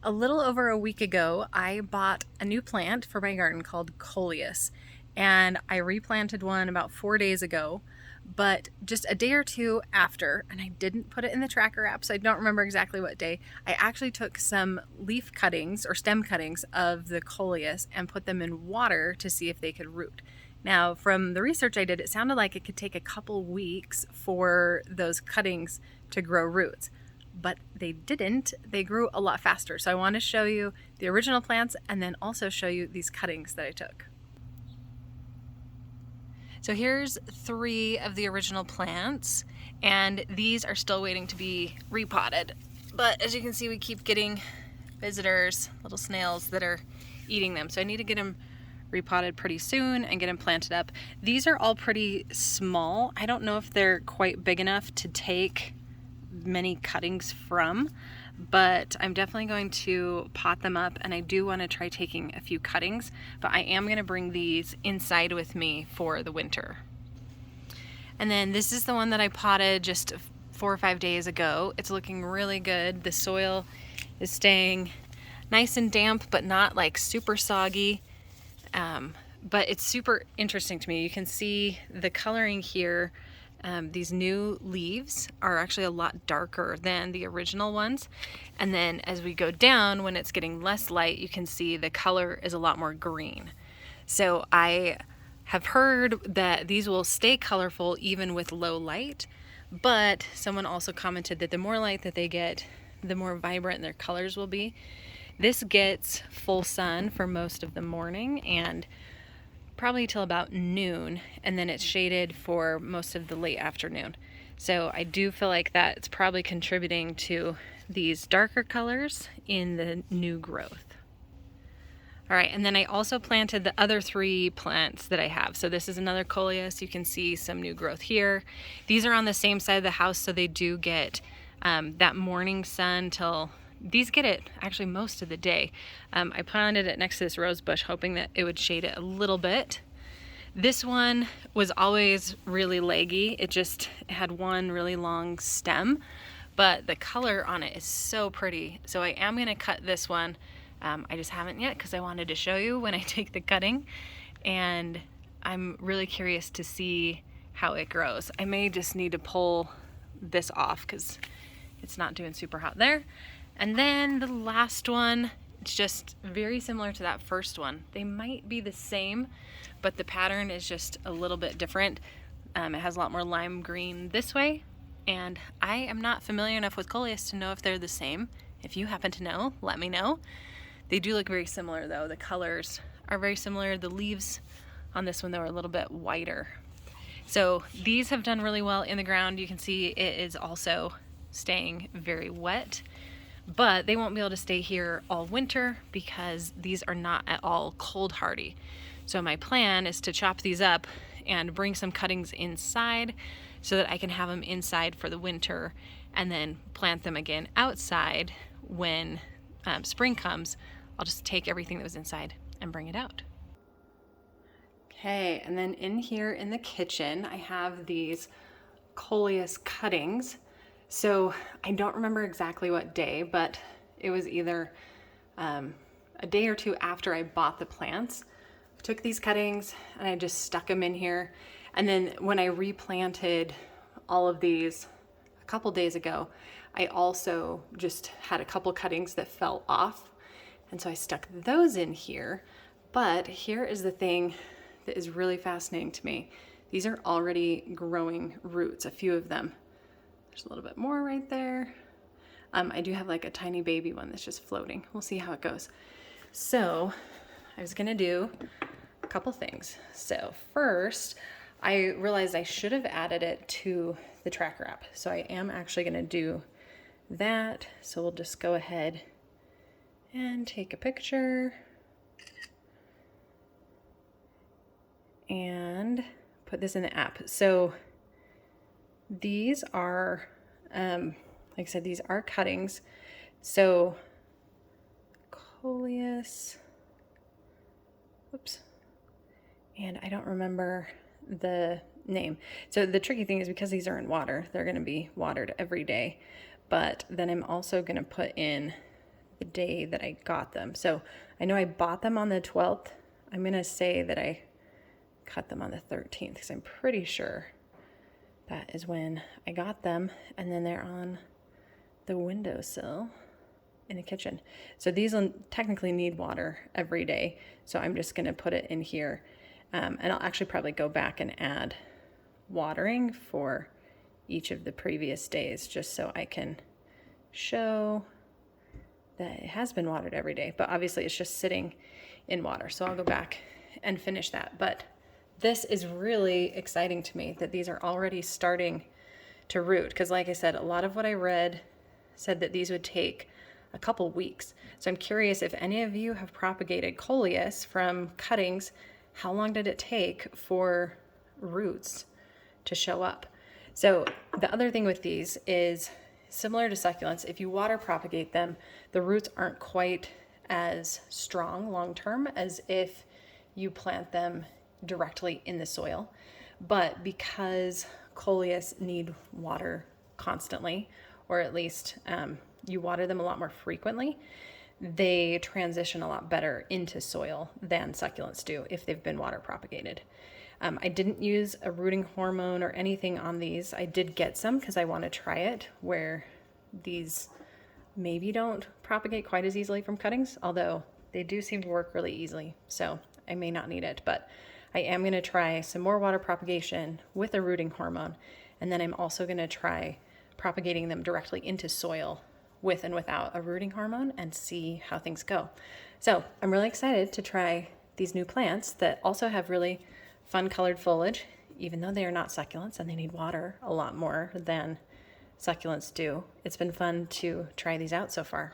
A little over a week ago, I bought a new plant for my garden called Coleus, and I replanted one about 4 days ago. But just a day or two after, and I didn't put it in the tracker app, so I don't remember exactly what day, I actually took some leaf cuttings or stem cuttings of the Coleus and put them in water to see if they could root. Now, from the research I did, it sounded like it could take a couple weeks for those cuttings to grow roots, but they didn't. They grew a lot faster. So I want to show you the original plants and then also show you these cuttings that I took. So here's 3 of the original plants, and these are still waiting to be repotted. But as you can see, we keep getting visitors, little snails that are eating them. So I need to get them repotted pretty soon and get them planted up. These are all pretty small. I don't know if they're quite big enough to take many cuttings from, but I'm definitely going to pot them up, and I do want to try taking a few cuttings, but I am going to bring these inside with me for the winter. And then this is the one that I potted just 4 or 5 days ago. It's looking really good. The soil is staying nice and damp, but not like super soggy. But it's super interesting to me. You can see the coloring here. These new leaves are actually a lot darker than the original ones. And then as we go down, when it's getting less light, you can see the color is a lot more green. So I have heard that these will stay colorful even with low light, but someone also commented that the more light that they get, the more vibrant their colors will be. This gets full sun for most of the morning and probably till about noon, and then it's shaded for most of the late afternoon. So I do feel like that's probably contributing to these darker colors in the new growth. All right, and then I also planted the other 3 plants that I have. So this is another Coleus. You can see some new growth here. These are on the same side of the house, so they do get that morning sun till these get it actually most of the day. I planted it next to this rose bush hoping that it would shade it a little bit. This one was always really leggy. It just had one really long stem, but the color on it is so pretty. So I am going to cut this one. I just haven't yet because I wanted to show you when I take the cutting, and I'm really curious to see how it grows. I may just need to pull this off because it's not doing super hot there. And then the last one, it's just very similar to that first one. They might be the same, but the pattern is just a little bit different. It has a lot more lime green this way, and I am not familiar enough with Coleus to know if they're the same. If you happen to know, let me know. They do look very similar though. The colors are very similar. The leaves on this one though are a little bit whiter. So these have done really well in the ground. You can see it is also staying very wet. But they won't be able to stay here all winter because these are not at all cold hardy. So my plan is to chop these up and bring some cuttings inside so that I can have them inside for the winter and then plant them again outside when spring comes. I'll just take everything that was inside and bring it out. Okay, and then in here in the kitchen, I have these Coleus cuttings. So I don't remember exactly what day, but it was either a day or 2 after I bought the plants. I took these cuttings and I just stuck them in here. And then when I replanted all of these a couple days ago, I also just had a couple cuttings that fell off. And so I stuck those in here. But here is the thing that is really fascinating to me. These are already growing roots, a few of them. There's a little bit more right there. I do have like a tiny baby one that's just floating. We'll see how it goes. So I was gonna do a couple things. So first, I realized I should have added it to the tracker app. So I am actually gonna do that. So we'll just go ahead and take a picture and put this in the app. So these are, like I said, these are cuttings. So Coleus, whoops, and I don't remember the name. So the tricky thing is because these are in water, they're going to be watered every day. But then I'm also going to put in the day that I got them. So I know I bought them on the 12th. I'm gonna say that I cut them on the 13th because I'm pretty sure that is when I got them. And then they're on the windowsill in the kitchen. So these will technically need water every day. So I'm just gonna put it in here. And I'll actually probably go back and add watering for each of the previous days just so I can show that it has been watered every day, but obviously it's just sitting in water. So I'll go back and finish that. But this is really exciting to me that these are already starting to root, because like I said, a lot of what I read said that these would take a couple weeks. So I'm curious if any of you have propagated Coleus from cuttings, how long did it take for roots to show up? So the other thing with these is similar to succulents, if you water propagate them, the roots aren't quite as strong long-term as if you plant them directly in the soil. But because Coleus need water constantly, or at least you water them a lot more frequently, they transition a lot better into soil than succulents do if they've been water propagated. I didn't use a rooting hormone or anything on these. I did get some because I want to try it where these maybe don't propagate quite as easily from cuttings, although they do seem to work really easily. So I may not need it, but I am going to try some more water propagation with a rooting hormone. And then I'm also going to try propagating them directly into soil with and without a rooting hormone and see how things go. So I'm really excited to try these new plants that also have really fun colored foliage, even though they are not succulents and they need water a lot more than succulents do. It's been fun to try these out so far.